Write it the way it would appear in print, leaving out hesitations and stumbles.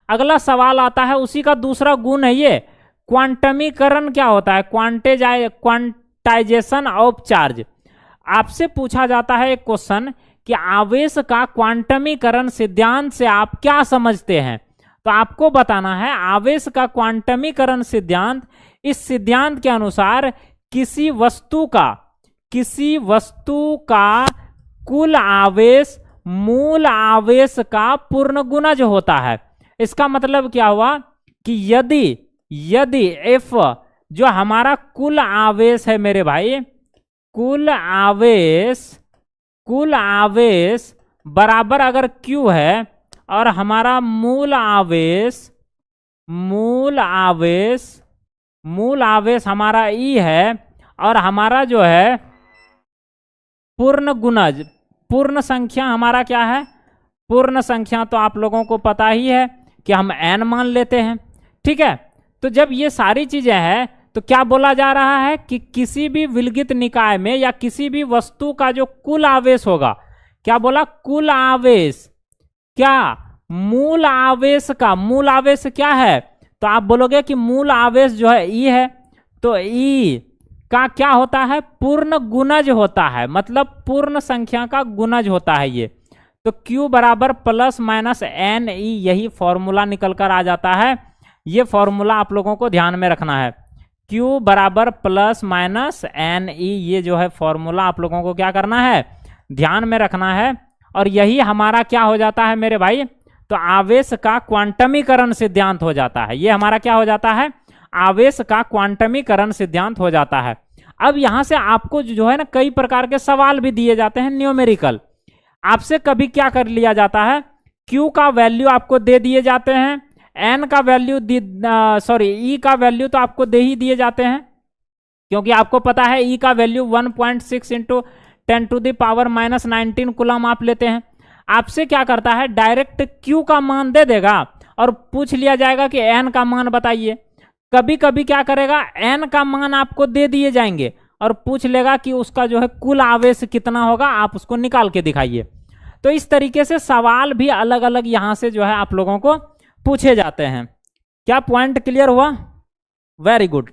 अगला सवाल आता है, उसी का दूसरा गुण है ये, क्वांटमीकरण क्या होता है, क्वांटाइजेशन ऑफ चार्ज। आपसे पूछा जाता है एक क्वेश्चन कि आवेश का क्वांटमीकरण सिद्धांत से आप क्या समझते हैं, तो आपको बताना है आवेश का क्वांटमीकरण सिद्धांत, इस सिद्धांत के अनुसार किसी वस्तु का कुल आवेश मूल आवेश का पूर्ण गुणज होता है। इसका मतलब क्या हुआ कि यदि F जो हमारा कुल आवेश है मेरे भाई, कुल आवेश बराबर अगर Q है और हमारा मूल आवेश हमारा E है, और हमारा जो है पूर्ण गुणज, पूर्ण संख्या हमारा क्या है, पूर्ण संख्या तो आप लोगों को पता ही है कि हम n मान लेते हैं, ठीक है। तो जब ये सारी चीजें हैं तो क्या बोला जा रहा है कि किसी भी विलगित निकाय में या किसी भी वस्तु का जो कुल आवेश होगा, क्या बोला, कुल आवेश, क्या मूल आवेश क्या है, तो आप बोलोगे कि मूल आवेश जो है E है, तो E का क्या होता है, पूर्ण गुणज होता है, मतलब पूर्ण संख्या का गुणज होता है ये। तो Q बराबर प्लस माइनस NE, यही फॉर्मूला निकल कर आ जाता है। ये फॉर्मूला आप लोगों को ध्यान में रखना है, Q बराबर प्लस माइनस NE, ये जो है फॉर्मूला आप लोगों को क्या करना है, ध्यान में रखना है। और यही हमारा क्या हो जाता है मेरे भाई, तो आवेश का क्वांटमीकरण सिद्धांत हो जाता है। ये हमारा क्या हो जाता है, आवेश का क्वांटमीकरण सिद्धांत हो जाता है। अब यहां से आपको जो है ना कई प्रकार के सवाल भी दिए जाते हैं न्यूमेरिकल। आपसे कभी क्या कर लिया जाता है, Q का वैल्यू आपको दे दिए जाते हैं, N का वैल्यू E का वैल्यू तो आपको दे ही दिए जाते हैं, क्योंकि आपको पता है E का वैल्यू 1.6 इंटू 10⁻⁻19 कूलम आप लेते हैं। आपसे क्या करता है, डायरेक्ट Q का मान दे देगा और पूछ लिया जाएगा कि N का मान बताइए। कभी कभी क्या करेगा, N का मान आपको दे दिए जाएंगे और पूछ लेगा कि उसका जो है कुल आवेश कितना होगा, आप उसको निकाल के दिखाइए। तो इस तरीके से सवाल भी अलग अलग यहां से जो है आप लोगों को पूछे जाते हैं। क्या पॉइंट क्लियर हुआ? Very good.